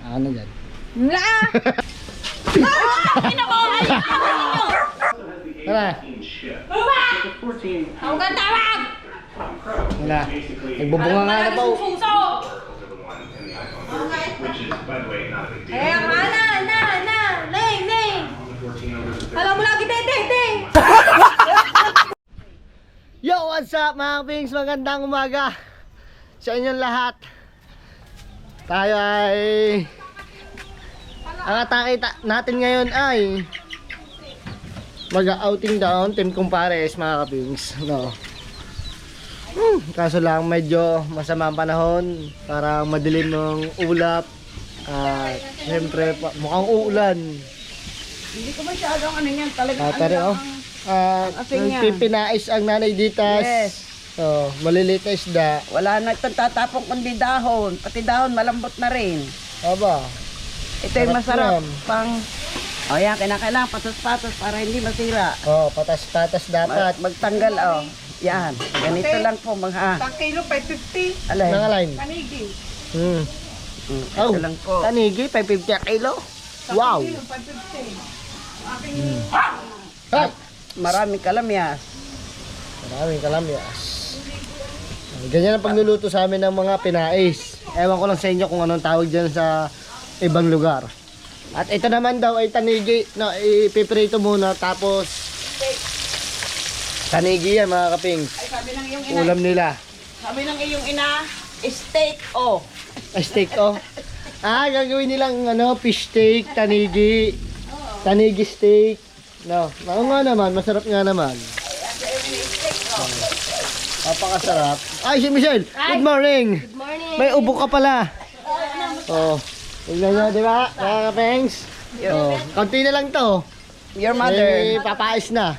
Ano dyan? Wala! Tara! Ang tawag! Wala. Nagbubunga nga na po. Eh, Ning! Alam mo lagi, Tete! Yo, what's up mga Pings? Magandang umaga sa inyong lahat. Tayo ay ang atake natin ngayon ay mag-outing down Team Compares mga Pings, no? Kaso lang medyo masama ang panahon, parang madilim ng ulap. Siyempre mukhang uulan. Hindi ko masyadong ano yan talaga. Pero pipinais ang nanay ditas. Yes. Maliliit na isda. Wala na itong tatapong kundi dahon. Pati dahon malambot na rin. Aba. Ito yung Sarap masarap. yan. Pang... O yan, kinakailangan patos-patos para hindi masira. Patas-patas dapat. Magtanggal, o. Yan. Ganito lang po mga... Ang kilo, 550. Alay. Nangaline. Panigi. Ito lang po. Tanigi, 550 kilo. Wow. Kilo, 550. Aking... Ay! Maraming kalamyas. Maraming kalamyas. Ganyan ang pagluluto sa amin ng mga pinais. Ewan ko lang sa inyo kung anong tawag dyan sa ibang lugar. At ito naman daw ay tanigi. No, ipiprito muna tapos tanigi yan mga kapings. Ay, sabi ng iyong ina. Ulam nila. Sabi ng iyong ina, steak, o. Steak gagawin nilang fish steak, tanigi. Tanigi steak. No, oo nga naman, masarap nga naman. Napakasarap. Ay, si Michelle, good morning. Good morning. May ubo ka pala. Tignan nyo, di ba, mga kapengs? Konti na lang to. Your mother. Papais na.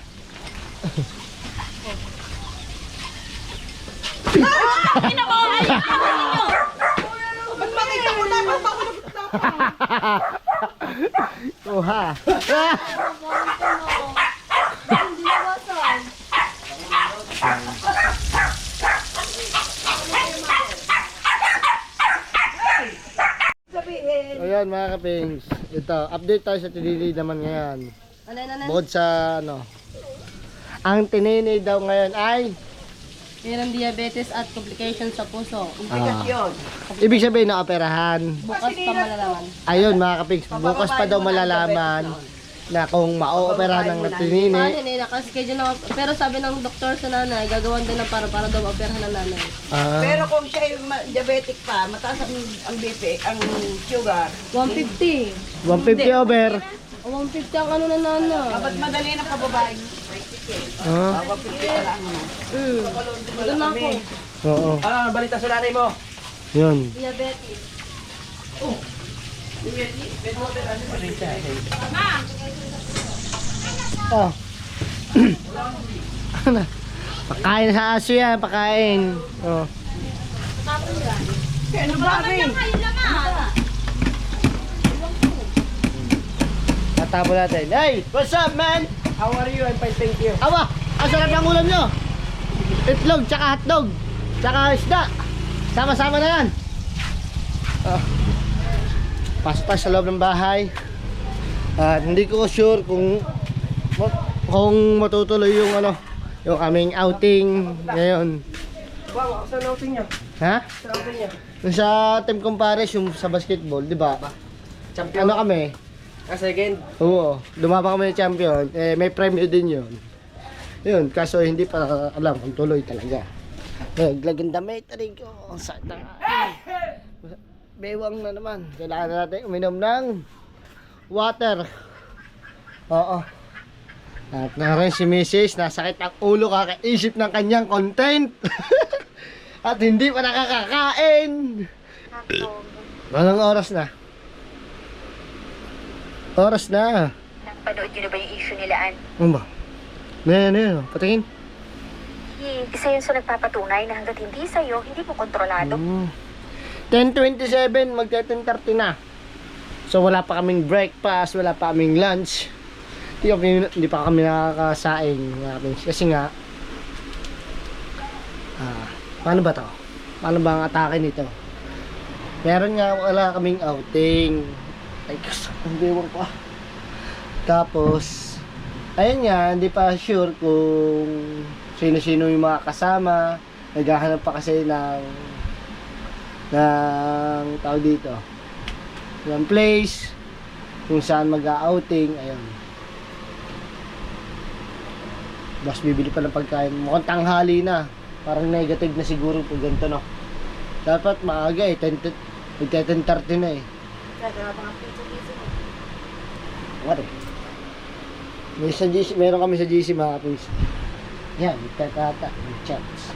Ba't makita mo na? Ba't ako Oha. Ayan mga kapings. Ito, update tayo sa tinini naman ngayon. Bukod sa ang tinini daw ngayon ay Mayroong diabetes at complications sa puso. Yun. ibig sabihin na operahan. Bukas pa malalaman. Ayun mga kapings, bukas pa daw malalaman na kung ma-operahan ng tinini. Nakaschedule na. Pero sabi ng doktor sa nanay, gagawan din ng para daw operahan ng nanay. Pero kung siya yung diabetic pa, mataas ang BP, ang sugar. 150. 150 over. 150 ang ano na nanay. Ba't madali na pababae? 150 pa lang. Doon na ako. Oo. Ano, balita sa nanay mo? Yun. Diabetes. Ano? Pakain sa aso yan, pakain. Ano ba rin? Tatapon natin. Hey, what's up man? How are you? I'm fine, thank you. Awa, ang sarap ng ulam nyo. Itlog, tsaka hotdog, tsaka isda. Sama-sama na yan. Paspas sa loob ng bahay. At hindi ko sure kung matutuloy yung yung aming outing ngayon. Wow, saan outing niya? Ha? Saan outing niya? Yung sa Team Compares, yung sa basketball, di ba? Champion. Ano kami? Second. Oo, dumabang kami ng champion. May premyo din yun. Yun, kaso hindi pa alam kung tuloy talaga. Naglaging damit, aray ko. Ang sakit na nga. Bewang na naman. Kailangan natin uminom ng water. Oo. At naroon si Mrs. Nasakit ang ulo kakaisip ng kanyang content. At hindi pa nakakakain. Anong oras na? Oras na. Napanood nyo na ba yung issue nila, Ann? Ano ba? Ano? Patingin. Isa yun sa nagpapatunay na hanggat hindi sa'yo, hindi mo kontrolado. 10:27, magte-10:30 na. So wala pa kaming breakfast, wala pa kaming lunch. Hindi pa kami nakakasaing. Kasi nga, paano ba to? Paano ba ang atake nito? Meron nga wala kaming outing. Ay, ang bewang pa. Tapos, ayun nga, hindi pa sure kung sino-sino yung mga kasama. Naghahanap pa kasi ng tawag dito, ng place kung saan mag-outing. Ayun. Bas bibili pa ng pagkain. Mukhang tanghali na. Parang negative na siguro pag ganito, no? Dapat maaga eh. 10:30 na eh. What eh? Meron kami sa GC mga kapis. Yan, itatata. Chats.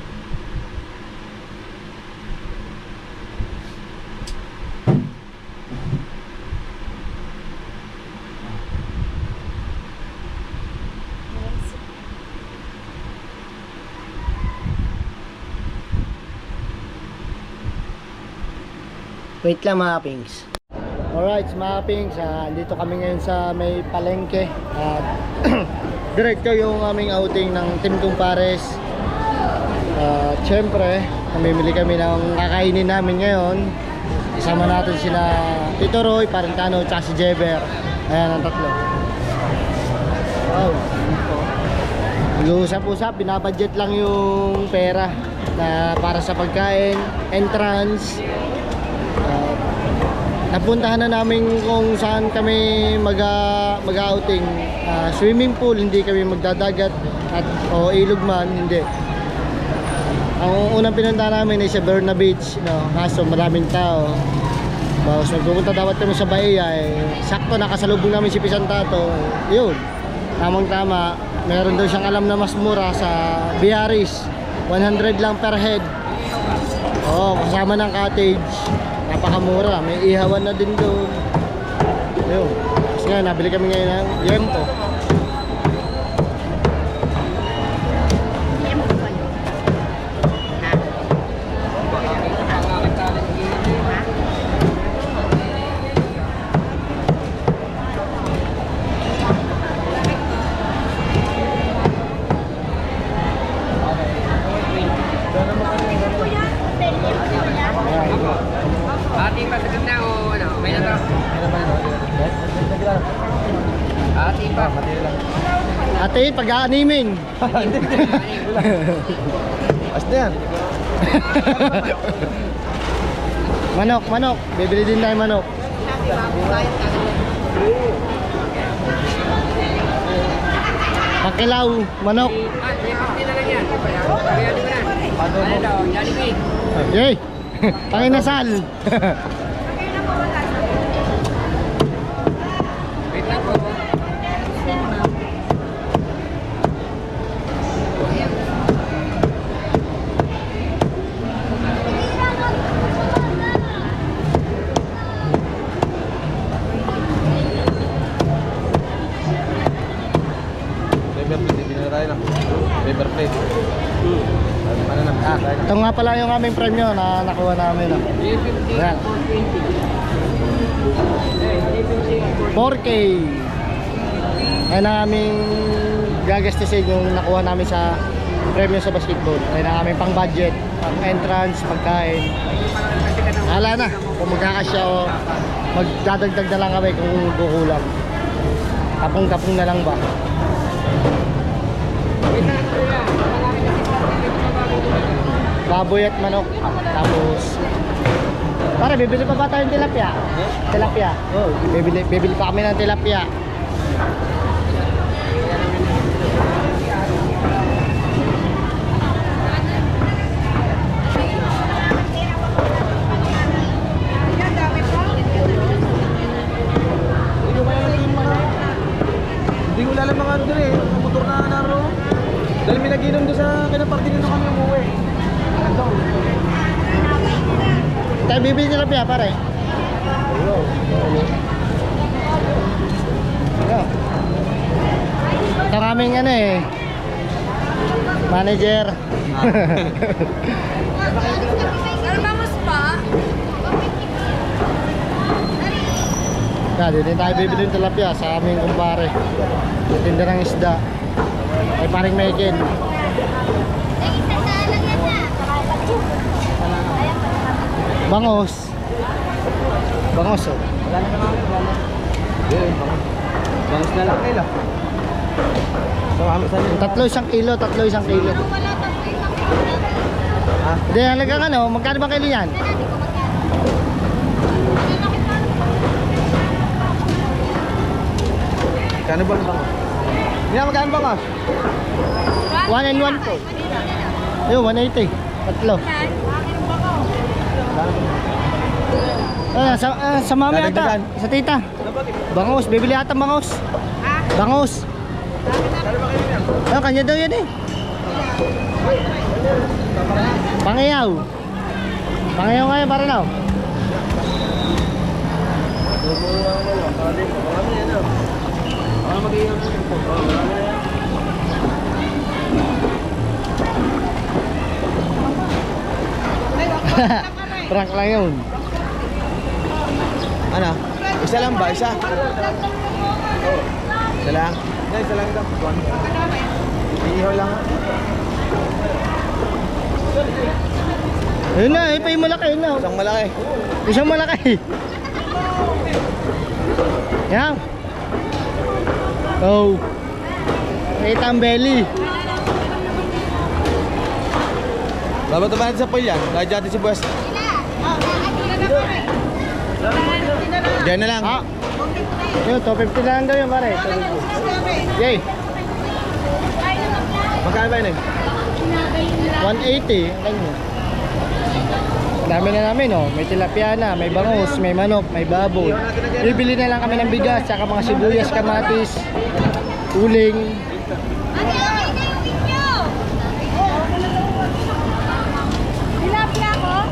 Wait lang mga pings. Alright mga pings, dito kami ngayon sa may palengke. At diretso yung aming outing ng Team Kumpares. At syempre, mamimili kami ng kakainin namin ngayon. Isama natin sila Tito Roy, Parentano, at si Jeber. Ayan ang tatlo. Wow. Nag-uusap-usap, binabudget lang yung pera na para sa pagkain, entrance. Napuntahan na namin kung saan kami mag-outing. Swimming pool, hindi kami magdadagat o ilog man, hindi. Ang unang pinuntahan namin ay sa Berna Beach, no? Kaso maraming tao. Tapos magpupunta dapat kami sa Bahia, sakto nakasalubong namin si Pisantato. Yun, tamang-tama. Meron daw siyang alam na mas mura sa Biaris, 100 lang per head. Oo, kasama ng cottage. Napakamura, may ihawan na din doon. Ayun. Kasi nga, nabili kami ngayon ng yempo. Ating masakit na o ano? May na to? Ating pa. Ate, pag-aaniming. Basta yan. Manok, manok. Bibili din tayo manok. Pakilaw, manok. May pakti na lang yan. Kaya di ba na? Ano daw? Jollibee. Yay! Panginasal. Wait lang po. Paper plate, hindi na tayo lang. Paper plate. Ano na? Ito nga pala yung aming premyo na nakuha namin. No? Yan. 4K. Ayan ang aming gagastusin yung nakuha namin sa premyo sa basketball. Ayan ang aming pang budget, pang entrance, pagkain. Hala na kung magkakasya o magdadagdag na lang kami kung kukulang. Kapong-kapong na lang ba? Baboy at manok. Tapos para bibili pa ba tayong tilapia? Tilapia. Oh, bibili pa kami ng tilapia. Hindi ko lalang mga ano doon eh. Motor na naro. Dahil may nag-inom doon sa kinaparty nito kami umuwi. Tayo bibili ng tilapia pare. Ito ang aming ano eh, manager. Ano ba mas pa? Dito tayo bibili ng tilapia sa aming kumpare. Tinda ng isda. Ay paring Mekin. Bangos. Bangos oh. Wala na naman. Yun, bangus na lang nila. Tatlo 1 kilo, tatlo 1 kilo. Ha? Hindi, halagang ano, magkano ba kilo yan? Kano ba ang bangus? Hindi na magkano bangus? 1 and 1 po. Ayun, 180. Tatlo. Sa mami ata. Dadagdagan. Sa tita. Bangus, bibili ata bangus. Bangus. Kanya daw yan eh. Pangayaw. Pangayaw ngayon para na. Prank lang yun. Ano? Isa lang ba? Isa? Isa lang? Hindi, isa lang ito. Iihaw lang. Ayun na, pa yung malaki yun na. Isang malaki. Isang malaki. Yan. Oh. Kita ang belly. Babato ba natin sa pool yan? Lagi natin si Buwes. Diyan na lang. Ah. Yun, 250 lang daw yun pare. 250. Yay. Magkano ba yun eh? 180. Ano? Dami na namin oh. May tilapia na, may bangus, may manok, may baboy. Bibili na lang kami ng bigas, saka mga sibuyas, kamatis, uling.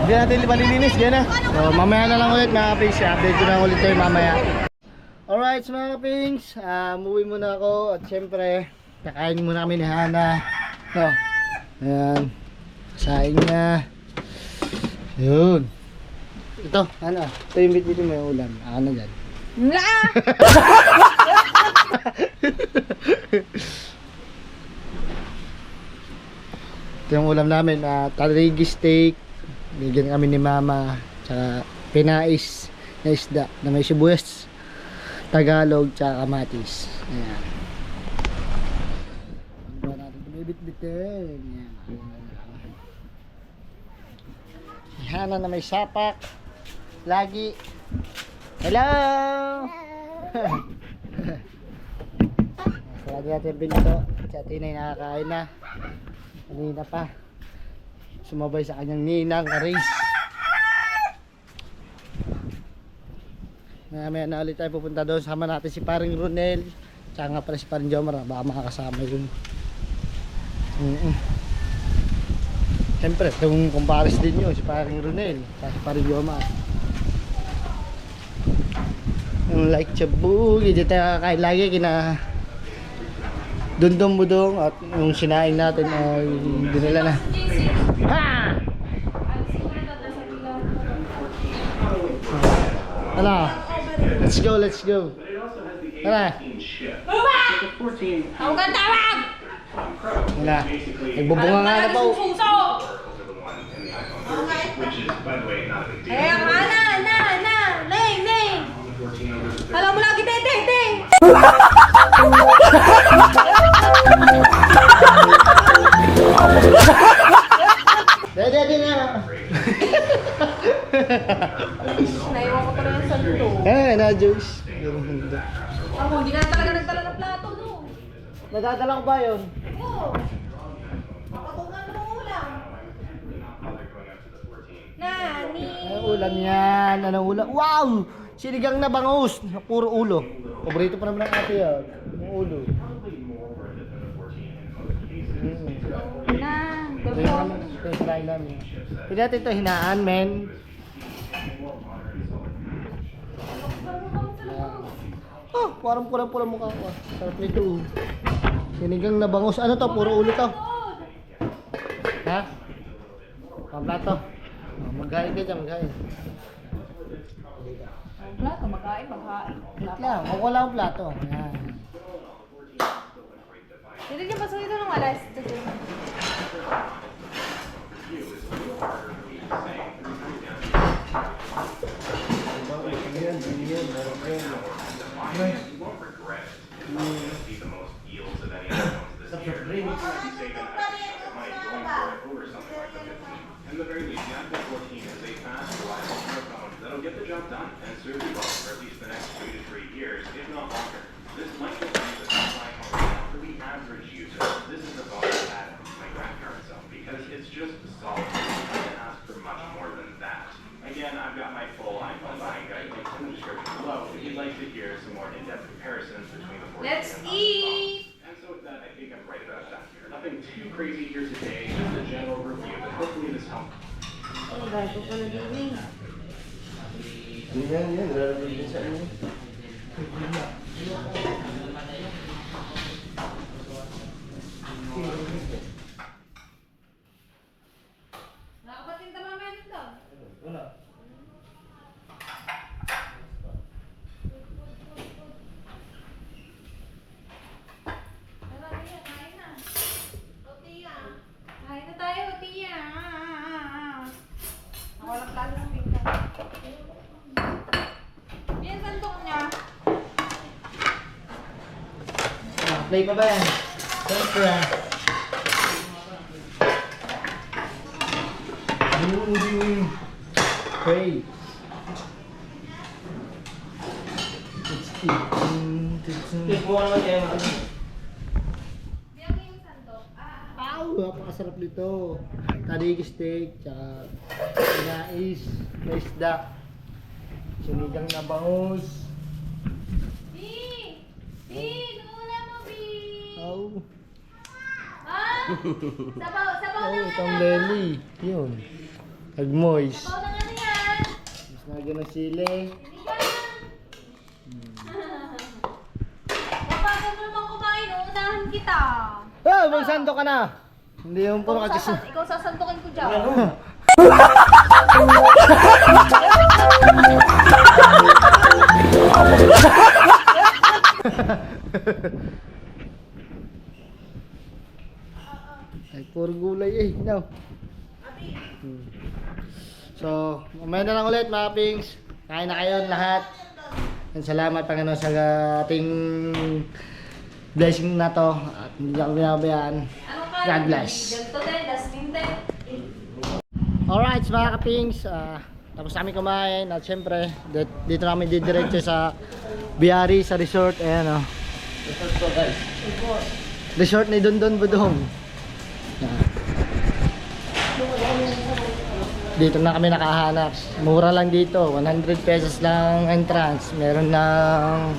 Hindi natin malilinis. Diyan na. So, mamaya na lang ulit mga kapings. Update ko na ulit tayo mamaya. Alright mga kapings, umuwi muna ako at syempre kakain muna kami ni Hana. No. Ayan. Saing niya. Yun. Ito, Hana. Ito yung bitbitin mo yung ulam. Ako na dyan. Ito yung ulam namin. Tarigi steak. Bigyan kami ni Mama. Tsaka pinais na isda na may sibuyas, Tagalog, tsaka kamatis. Ayan. Ano ba natin bibit-bitin? Ayan. Hana na may sapak. Lagi. Hello! Lagi natin pinito. Si Atinay nakakain na. Kanina pa. Sumabay sa kanyang ninang Aris. Mamaya na ulit tayo pupunta doon. Sama natin si paring Ronel. Tsaka nga pala si paring Jomar. Baka makakasama yun. Siyempre, itong kumpares din yun. Si paring Ronel. Tsaka si paring Jomar. Yung like chabug. Hindi tayo kakain lagi. Kina Dundong Budong. At yung sinaing natin ay dinala na. Ha! Ano? Let's go, let's go. Tara. Ang tawag! Wala. Nagbubunga nga na po. Suso! Eh, Neng! Alam mo lagi, Ting! Dede na. Naiwan ko pala yung santo. Na juice. Ako, hindi ka talaga nagdala ng plato, no? Nadadala ko ba yun? Oo. Makatungan mo ulam. Nani! Anong ulam yan? Anong ulam? Wow! Sinigang na bangus. Puro ulo. Paborito pa naman ng ate yan. Yung ulo. Ito yung naman. Ito yung sinain namin. Pwede natin ito hinaan, men. Oh, parang pulang-pulang mukha ko. Sarap nito. Sinigang na bangus. Ano to? Puro ulo to. Ha? Pamplato. Magkain ka dyan, magkain. Plato, magkain. Wait lang, wala akong plato. Yan. Hindi niya pa sa ito nung alas. You won't regret it. It's probably going to be the most yields of any of the phones this year. You might be saving an extra chunk of money going for it over something like the 15. In the very least, the iPhone 14 is a fast, reliable smartphone that'll get the job done and serve you well for at least the next 2 to 3 years, if not longer. This might just be the top iPhone now for the average user. This is the phone I had in my grandparents' own because it's just solid. You can't ask for much more than that. Again, I've got my full iPhone buying guide linked in the description below if you'd like to hear some more in-depth comparisons between the 14 Let's and the eat! And so with that, I think I'm right about done here. Nothing too crazy here today, just a general review, but hopefully this helps. Yan, lalagay din sa ano. Nakapatinta mamaya nito. Wala. Tara, Tia, kain na. O, Tia. Kain na tayo, Tia. Walang plano ng pinggan. Yan, sandok niya. Play pa ba yan? Siyempre. Pray. Take mo naman yan. Biyak yung sandok. Wow, napakasarap nito. Tarigi steak, tsaka pinais, may isda. Sinigang na bangus. Bi! Bi! Nungula mo, Bi! Oh, Ah! Sabaw! Sabaw oh, na itong nga na! belly. Yun. Nag-moist. Sabaw na nga na yan! Mas nagyan ng sili. Hindi ka! Kapag mo naman kumain, uunahan kita! Ah, magsando ka na. Hindi yung puro kachis. Ikaw sasantukin ko dyan. Ay, puro gulay eh. No. So, mamaya na lang ulit mga pings. Kain na kayo lahat. And salamat Panginoon sa ating blessing na to. At hindi ako binabayaan. God bless. Ganito din, dustbin din. Alright mga kapings, tapos namin kumain at syempre dito namin didiretso sa Biari sa resort. Ayan o. Resort po guys. Resort ni Dondon Budong. Dito na kami nakahanap. Mura lang dito, 100 pesos lang entrance. Meron ng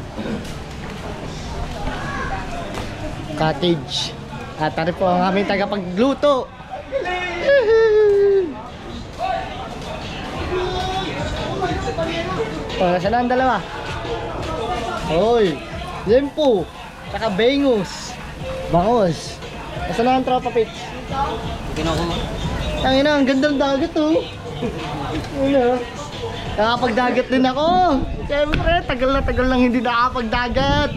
cottage. At tari po ang aming tagapagluto. Saan ang dalawa? Hoy, lempo, tsaka bengus, bangos. Saan na ang tropa pitch? Ang ina, ang ganda ng dagat oh. Ano? Nakapagdagat din ako. Siyempre, tagal lang hindi nakapagdagat.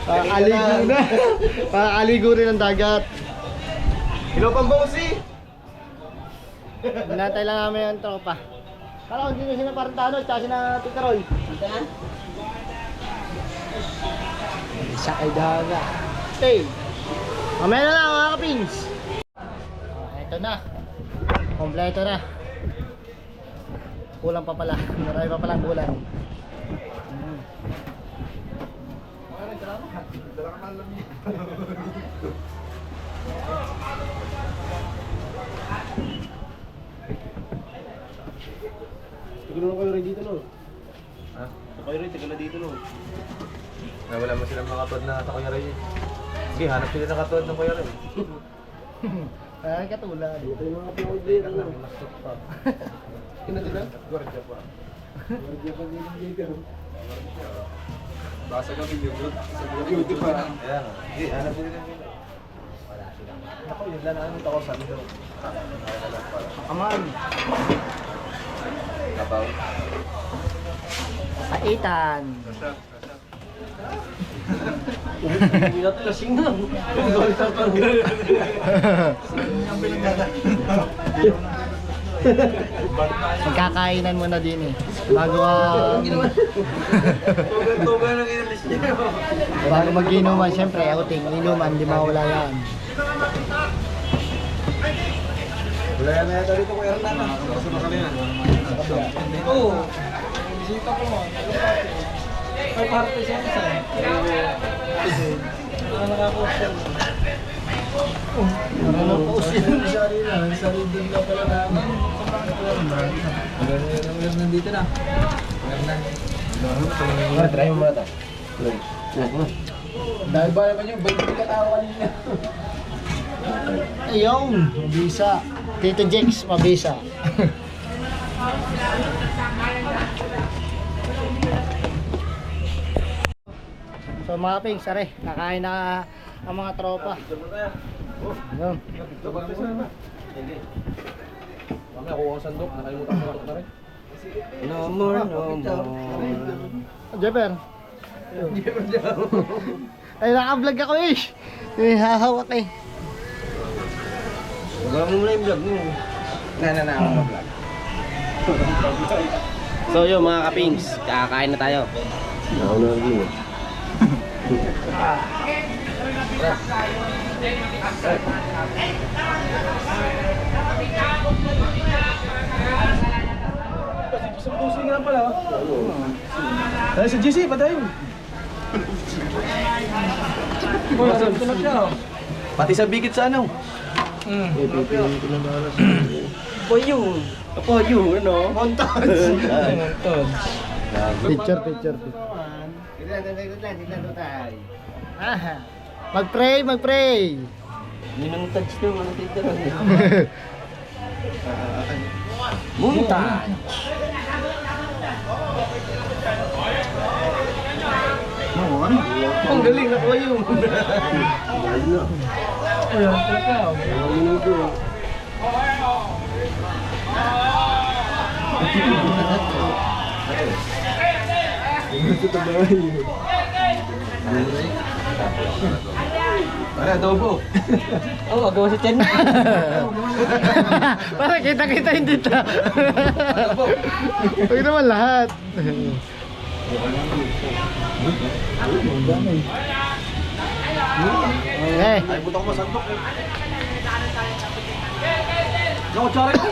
Pakaligo na. Pakaligo rin ang dagat. Hello, Pambosi! Hinantay lang namin ang tropa. Parang hindi na sila Parentano, tsaka sila Tita Roy. Isa kay dagat. Hey! Mamaya na lang mga kapings. Ito na. Kompleto na. Kulang pa pala. Marami pa palang kulang. Tignan mo kayo rin dito, no? Ha? Kayo rin, tignan na dito, no? Wala mo silang mga katod na sa Kuya Ray. Sige, hanap sila ng katod ng Kuya Ray. Ay, katulad. Ito yung mga pinawid dito, no? Kinatid na? Guardia pa. Guardia pa dito. Basa kami yung beauty pa. Ayan, sige, hanap sila ng dito. Wala sila. Ako, yun lang ang ako sa dito. Aman. Kabaw. Kaitan. Hindi natin lasing na. Magkakainan mo na din eh. Bago ka... Bago mag-inuman, syempre, outing, inuman, di mawala yan. Wala yan na yata dito ko Ernan na. Kasunod kami na. Oo. Bisita ko mo. May parte siya isa. Nakaka-post. Nakaka-post yun. Sarili din na pala namin. Ernan dito na. Ernan. Try mo muna ito. Dahil ba naman yung 20 katao kanina. Ayun, mabisa. Tito Jex, mabisa. So mga ping, sare, nakain na ang mga tropa. Ayun. Mamaya kuha ang sandok. Nakalimutan ko na rin. No more, no more. Jeper. Ay, naka-vlog ako eh. Hahawak eh. Wala mo muna yung vlog mo. Ako vlog. So yun mga kapings, kakain na tayo. Ako na rin. Pusing nga pala. Dahil sa GC, patay yun. Pati sa bigit sa ano. Po yun, ano? Montage. Picture. Aha. Mag-pray. Ninong-touch nyo, ano dito? Montage. Ang galing, nakuha yun. Para adobo. Oh, agawa si Chen. Para kita-kita hindi ta. Huwag naman lahat. Eh, Ay, buta ko masandok eh. Naku, tsara ko.